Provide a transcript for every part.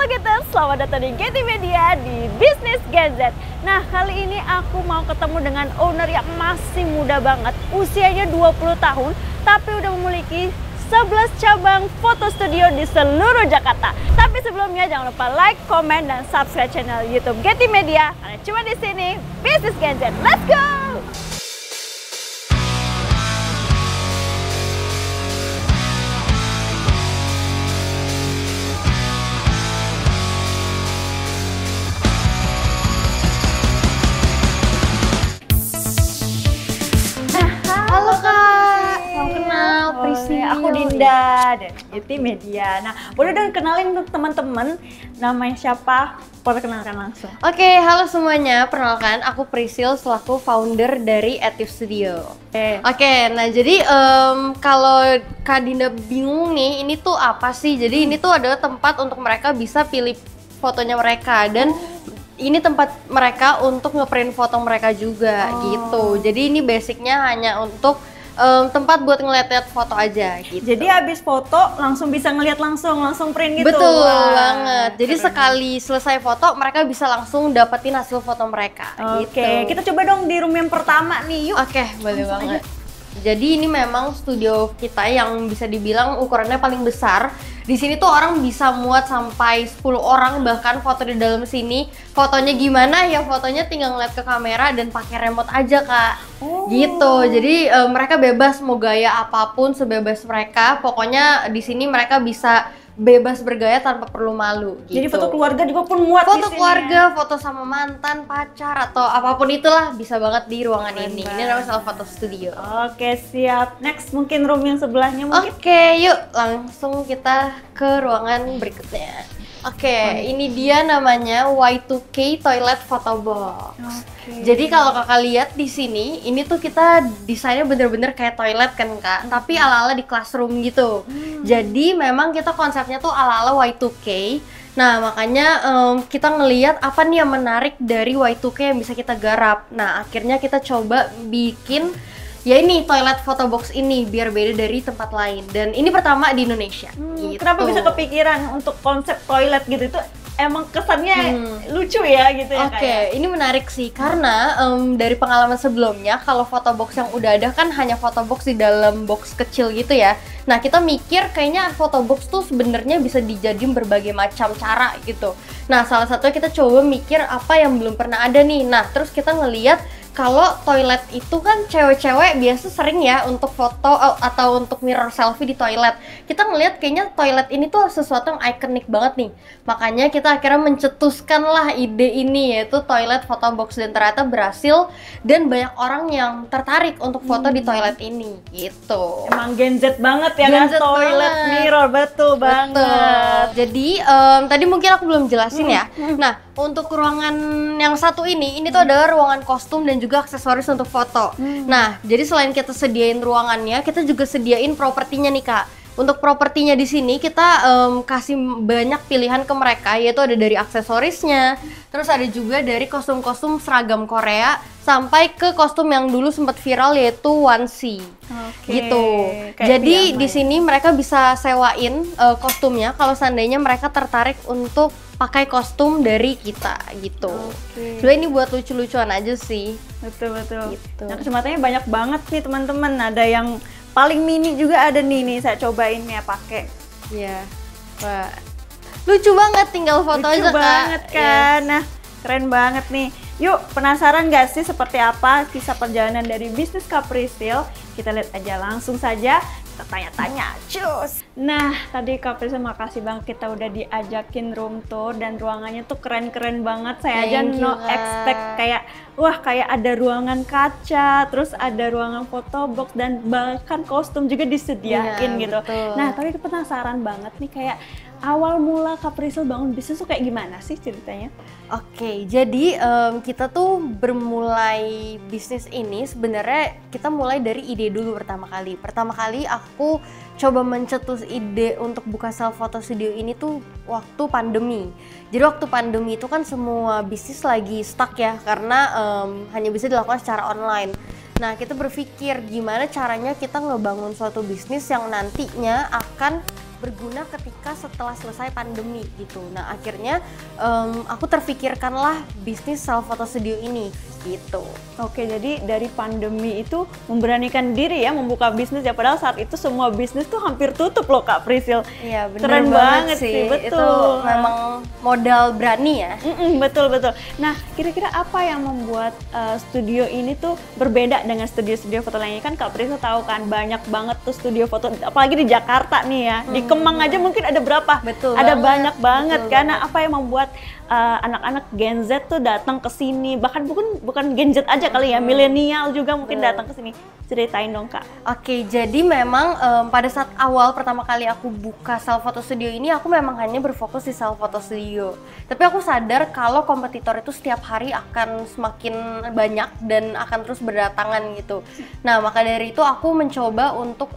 gitu, selamat datang di Getty Media di Bisnis Gen Z. Nah, kali ini aku mau ketemu dengan owner yang masih muda banget, usianya 20 tahun, tapi udah memiliki 11 cabang foto studio di seluruh Jakarta. Tapi sebelumnya jangan lupa like, comment, dan subscribe channel YouTube Getty Media karena cuma di sini Bisnis Gen Z. Let's go! Aku Dinda dari Getty Media. Nah, boleh dong kenalin untuk teman-teman namanya siapa? Perkenalkan langsung. Oke, halo semuanya. Perkenalkan, aku Prisil selaku founder dari Active Studio. Oke, nah jadi kalau Kak Dinda bingung nih, ini tuh apa sih? Jadi ini tuh adalah tempat untuk mereka bisa pilih fotonya mereka dan ini tempat mereka untuk ngeprint foto mereka juga gitu. Jadi ini basicnya hanya untuk tempat buat ngeliat-liat foto aja gitu. Jadi habis foto langsung bisa ngeliat langsung print gitu. Betul banget. Jadi sekali selesai foto mereka bisa langsung dapetin hasil foto mereka. Oke, kita coba dong di room yang pertama nih, yuk. Oke, boleh banget. Jadi ini memang studio kita yang bisa dibilang ukurannya paling besar. Di sini tuh orang bisa muat sampai 10 orang bahkan foto di dalam sini. Fotonya gimana ya, fotonya tinggal ngeliat ke kamera dan pakai remote aja, Kak. Gitu. Jadi mereka bebas mau gaya apapun, sebebas mereka. Pokoknya di sini mereka bisa bebas bergaya tanpa perlu malu gitu. Jadi foto keluarga juga pun muat di sini. Foto keluarga, foto sama mantan, pacar atau apapun itulah bisa banget di ruangan ini. Ini namanya foto studio. Oke, siap. Next mungkin room yang sebelahnya mungkin. Oke, yuk langsung kita ke ruangan berikutnya. Oke, ini dia namanya Y2K Toilet Photo Box. Jadi kalau kakak lihat di sini, ini tuh kita desainnya bener-bener kayak toilet kan kak, tapi ala-ala di classroom gitu. Jadi memang kita konsepnya tuh ala-ala Y2K. Nah makanya kita ngeliat apa nih yang menarik dari Y2K yang bisa kita garap. Nah akhirnya kita coba bikin ya ini toilet photo box ini biar beda dari tempat lain, dan ini pertama di Indonesia. Gitu. Kenapa bisa kepikiran untuk konsep toilet gitu? Itu emang kesannya lucu ya gitu ya. Oke, ini menarik sih karena dari pengalaman sebelumnya kalau foto box yang udah ada kan hanya foto box di dalam box kecil gitu ya. Nah kita mikir kayaknya foto box tuh sebenarnya bisa dijadiin berbagai macam cara gitu. Nah salah satunya kita coba mikir apa yang belum pernah ada nih. Nah terus kita ngeliat kalau toilet itu kan cewek-cewek biasa sering ya untuk foto atau untuk mirror selfie di toilet. Kita ngelihat kayaknya toilet ini tuh sesuatu yang ikonik banget nih. Makanya kita akhirnya mencetuskan lah ide ini, yaitu toilet photo box, dan ternyata berhasil dan banyak orang yang tertarik untuk foto di toilet ini gitu. Emang Gen Z banget ya kan, toilet banget. Mirror, betul banget. Jadi tadi mungkin aku belum jelasin ya. Nah untuk ruangan yang satu ini tuh adalah ruangan kostum dan juga aksesoris untuk foto. Nah, jadi selain kita sediain ruangannya, kita juga sediain propertinya nih kak. Untuk propertinya di sini kita kasih banyak pilihan ke mereka, yaitu ada dari aksesorisnya, terus ada juga dari kostum-kostum seragam Korea, sampai ke kostum yang dulu sempat viral yaitu onesie. Gitu. Jadi di sini mereka bisa sewain kostumnya kalau seandainya mereka tertarik untuk pakai kostum dari kita gitu. Sebenarnya ini buat lucu-lucuan aja sih. Betul. Gitu. Nah kesempatannya banyak banget nih teman-teman. Ada yang paling mini juga ada nih saya cobain ya pakai. Iya. Wah. Lucu banget, tinggal foto aja kak. Lucu banget kan. Nah keren banget nih. Yuk penasaran gak sih seperti apa kisah perjalanan dari bisnis Kak Prisil? Kita lihat aja langsung saja. Kita tanya-tanya, cus. Nah, tadi Kak Prisil makasih banget kita udah diajakin room tour dan ruangannya tuh keren-keren banget. Saya aja no expect kayak wah kayak ada ruangan kaca, terus ada ruangan foto box dan bahkan kostum juga disediain gitu. Betul. Nah, tapi penasaran banget nih kayak awal mula Kak Prisil bangun bisnis tuh kayak gimana sih ceritanya? Oke, jadi kita tuh bermulai bisnis ini sebenarnya kita mulai dari ide dulu pertama kali. Pertama kali aku coba mencetus ide untuk buka self photo studio ini tuh waktu pandemi. Jadi waktu pandemi itu kan semua bisnis lagi stuck ya karena hanya bisa dilakukan secara online. Nah, kita berpikir gimana caranya kita ngebangun suatu bisnis yang nantinya akan berguna ketika setelah selesai pandemi gitu. Nah akhirnya aku terfikirkanlah bisnis self photo studio ini gitu. Oke, jadi dari pandemi itu memberanikan diri ya membuka bisnis ya, padahal saat itu semua bisnis tuh hampir tutup loh Kak Priscil. Iya bener Keren banget sih, betul. Itu betul. memang modal berani ya. Betul. Nah, kira-kira apa yang membuat studio ini tuh berbeda dengan studio-studio foto lainnya? Kan Kak Priscil tahu kan banyak banget tuh studio foto, apalagi di Jakarta nih ya. Di Kemang aja mungkin ada berapa? Betul ada banget, banyak banget betul kan. banget. Nah, apa yang membuat anak-anak Gen Z tuh datang ke sini? Bahkan bukan Gen Z aja kali ya, milenial juga mungkin datang ke sini. Ceritain dong Kak. Oke, jadi memang pada saat awal pertama kali aku buka self photo studio ini, aku memang hanya berfokus di self photo studio. Tapi aku sadar kalau kompetitor itu setiap hari akan semakin banyak dan akan terus berdatangan gitu. Nah, maka dari itu aku mencoba untuk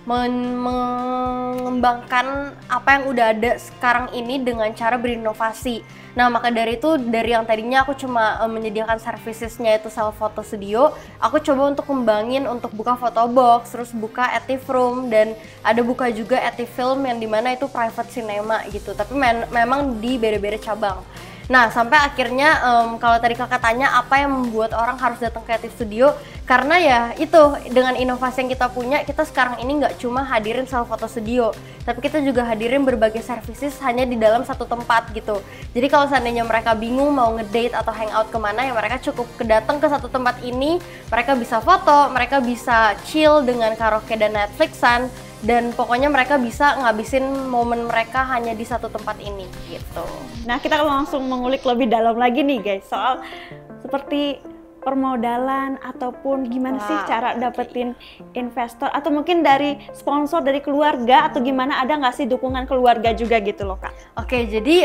mengembangkan apa yang udah ada sekarang ini dengan cara berinovasi. Nah, maka dari itu, dari yang tadinya aku cuma menyediakan servicesnya itu self photo studio, aku coba untuk kembangin untuk buka photo box, terus buka active room, dan ada buka juga active film yang dimana itu private cinema gitu. Tapi memang di beda-beda cabang. Nah, sampai akhirnya kalau tadi kakak tanya apa yang membuat orang harus datang ke Active Studio, karena ya itu dengan inovasi yang kita punya, kita sekarang ini nggak cuma hadirin self photo studio, tapi kita juga hadirin berbagai services hanya di dalam satu tempat gitu. Jadi kalau seandainya mereka bingung mau ngedate atau hangout kemana, ya mereka cukup datang ke satu tempat ini, mereka bisa foto, mereka bisa chill dengan karaoke dan Netflixan, dan pokoknya mereka bisa ngabisin momen mereka hanya di satu tempat ini gitu. Nah, kita langsung mengulik lebih dalam lagi nih guys, soal seperti permodalan ataupun gimana sih cara dapetin investor, atau mungkin dari sponsor dari keluarga, atau gimana, ada nggak sih dukungan keluarga juga gitu loh Kak? Oke, jadi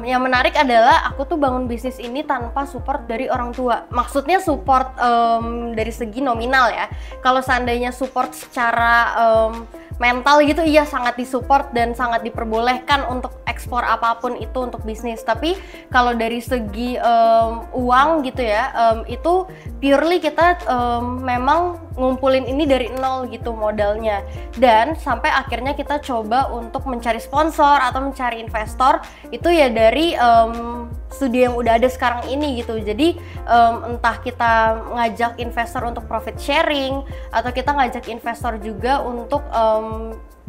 yang menarik adalah aku tuh bangun bisnis ini tanpa support dari orang tua. Maksudnya support dari segi nominal ya. Kalau seandainya support secara mental gitu, iya sangat disupport dan sangat diperbolehkan untuk ekspor apapun itu untuk bisnis. Tapi kalau dari segi uang gitu ya, itu purely kita memang ngumpulin ini dari nol gitu modalnya, dan sampai akhirnya kita coba untuk mencari sponsor atau mencari investor itu ya dari studio yang udah ada sekarang ini gitu. Jadi entah kita ngajak investor untuk profit sharing, atau kita ngajak investor juga untuk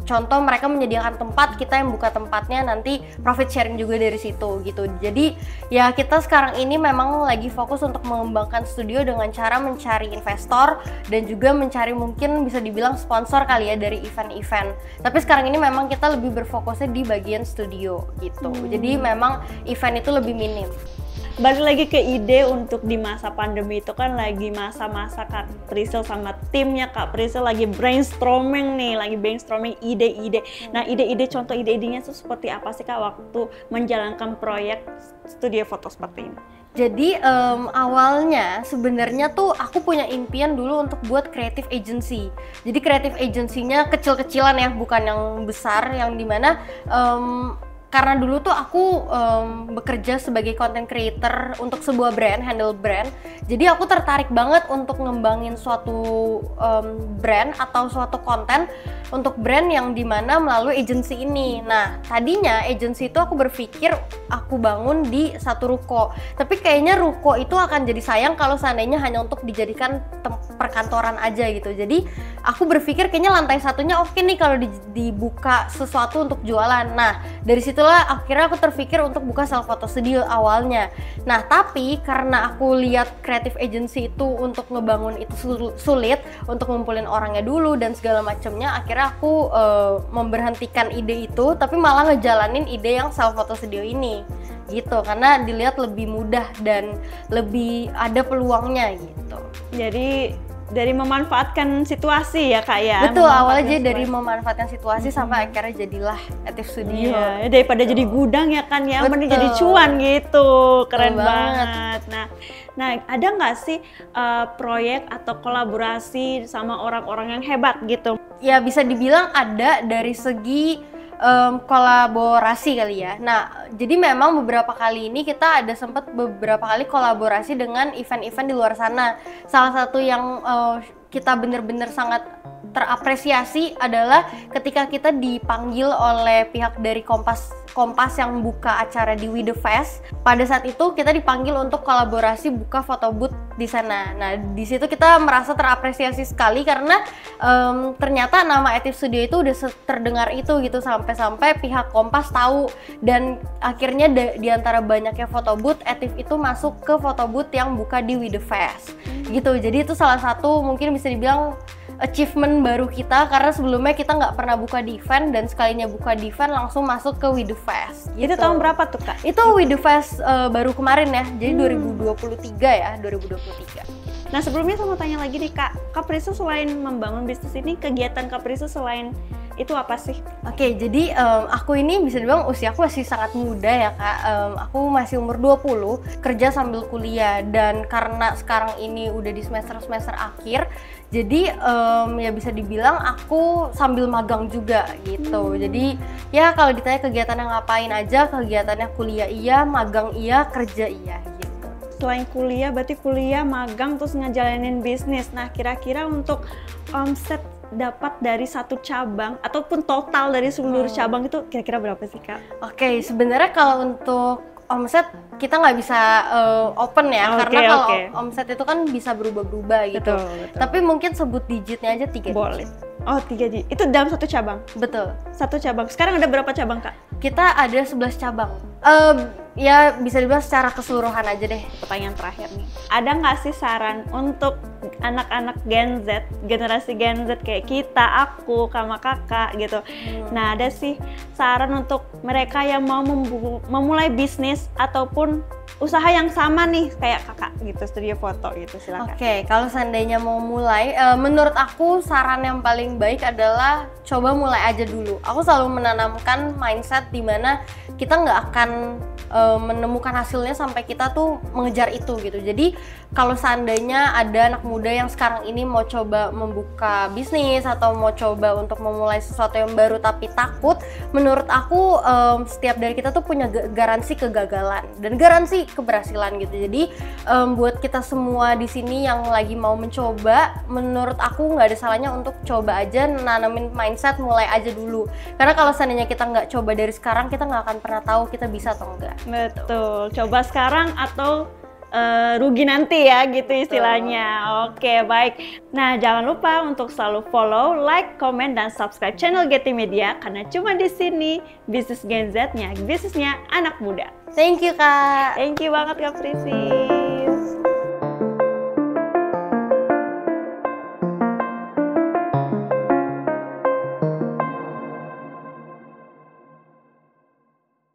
contoh mereka menyediakan tempat, kita yang buka tempatnya, nanti profit sharing juga dari situ gitu. Jadi ya kita sekarang ini memang lagi fokus untuk mengembangkan studio dengan cara mencari investor dan juga mencari mungkin bisa dibilang sponsor kali ya dari event-event. Tapi sekarang ini memang kita lebih berfokusnya di bagian studio gitu. Jadi memang event itu lebih minim. Balik lagi ke ide untuk di masa pandemi itu, kan lagi masa-masa Kak Priscil sama timnya Kak Priscil lagi brainstorming ide-ide. Nah, contoh ide-idenya itu seperti apa sih Kak waktu menjalankan proyek studio foto seperti ini? Jadi awalnya sebenarnya tuh aku punya impian dulu untuk buat creative agency. Jadi creative agency-nya kecil-kecilan ya, bukan yang besar, yang dimana karena dulu tuh aku bekerja sebagai content creator untuk sebuah brand, handle brand. Jadi aku tertarik banget untuk ngembangin suatu brand atau suatu konten untuk brand yang dimana melalui agency ini. Nah, tadinya agency itu aku berpikir aku bangun di satu ruko. Tapi kayaknya ruko itu akan jadi sayang kalau seandainya hanya untuk dijadikan perkantoran aja gitu. Jadi aku berpikir kayaknya lantai satunya oke nih kalau dibuka sesuatu untuk jualan. Nah, dari situlah akhirnya aku terpikir untuk buka self photo studio awalnya. Nah, tapi karena aku lihat creative agency itu untuk ngebangun itu sulit, untuk ngumpulin orangnya dulu dan segala macamnya, akhirnya aku memberhentikan ide itu, tapi malah ngejalanin ide yang self photo studio ini gitu, karena dilihat lebih mudah dan lebih ada peluangnya gitu. Jadi dari memanfaatkan situasi ya Kak ya? Betul, awalnya dari memanfaatkan situasi sampai akhirnya jadilah Active Studio. Iya, daripada jadi gudang ya kan ya, mending jadi cuan gitu. Keren banget. Nah, ada nggak sih proyek atau kolaborasi sama orang-orang yang hebat gitu? Ya bisa dibilang ada dari segi kolaborasi kali ya. Nah, jadi memang beberapa kali ini kita ada sempat beberapa kali kolaborasi dengan event-event di luar sana. Salah satu yang kita bener-bener sangat terapresiasi adalah ketika kita dipanggil oleh pihak dari Kompas yang buka acara di We The Fest. Pada saat itu kita dipanggil untuk kolaborasi buka foto booth di sana. Nah, di situ kita merasa terapresiasi sekali karena ternyata nama Etif Studio itu udah terdengar itu gitu, sampai-sampai pihak Kompas tahu, dan akhirnya di antara banyaknya foto booth, Etif itu masuk ke foto booth yang buka di We The Fest gitu. Jadi itu salah satu mungkin bisa dibilang achievement baru kita, karena sebelumnya kita nggak pernah buka di event, dan sekalinya buka di event langsung masuk ke We The Fest gitu. Itu tahun berapa tuh Kak? Itu We The Fest baru kemarin ya, jadi 2023 ya, 2023. Nah sebelumnya saya mau tanya lagi nih Kak, Capricil selain membangun bisnis ini, kegiatan Capricil selain itu apa sih? Oke, jadi aku ini bisa dibilang usiaku masih sangat muda ya Kak. Aku masih umur 20, kerja sambil kuliah, dan karena sekarang ini udah di semester akhir, jadi ya bisa dibilang aku sambil magang juga gitu. Jadi ya kalau ditanya kegiatannya ngapain aja, kegiatannya kuliah iya, magang iya, kerja iya gitu. Selain kuliah, berarti kuliah, magang, terus ngejalanin bisnis. Nah kira-kira untuk omset dapat dari satu cabang ataupun total dari seluruh cabang itu kira-kira berapa sih Kak? Oke, sebenarnya kalau untuk omset kita nggak bisa open ya, karena kalau omset itu kan bisa berubah-ubah gitu. Betul. Tapi mungkin sebut digitnya aja 3 Boleh. digit. Oh 3 digit, itu dalam satu cabang? Betul. Satu cabang, sekarang ada berapa cabang Kak? Kita ada 11 cabang. Ya bisa dibilang secara keseluruhan aja deh. Pertanyaan terakhir nih, ada nggak sih saran untuk anak-anak Gen Z, generasi Gen Z kayak kita, aku, sama kakak gitu. Nah ada sih saran untuk mereka yang mau memulai bisnis ataupun usaha yang sama nih kayak kakak gitu, studio foto gitu, silakan. Oke, kalau seandainya mau mulai, menurut aku saran yang paling baik adalah coba mulai aja dulu. Aku selalu menanamkan mindset dimana kita nggak akan menemukan hasilnya sampai kita tuh mengejar itu gitu. Jadi kalau seandainya ada anak muda yang sekarang ini mau coba membuka bisnis atau mau coba untuk memulai sesuatu yang baru tapi takut, menurut aku setiap dari kita tuh punya garansi kegagalan dan garansi keberhasilan gitu. Jadi buat kita semua di sini yang lagi mau mencoba, menurut aku nggak ada salahnya untuk coba aja, nanamin mindset mulai aja dulu. Karena kalau seandainya kita nggak coba dari sekarang, kita nggak akan pernah tahu kita bisa atau enggak. Betul, coba sekarang atau rugi nanti ya gitu istilahnya. Oke, baik. Nah jangan lupa untuk selalu follow, like, comment, dan subscribe channel Getty Media, karena cuma di sini bisnis Gen Z-nya, bisnisnya anak muda. Thank you Kak. Thank you banget Kak Prisi.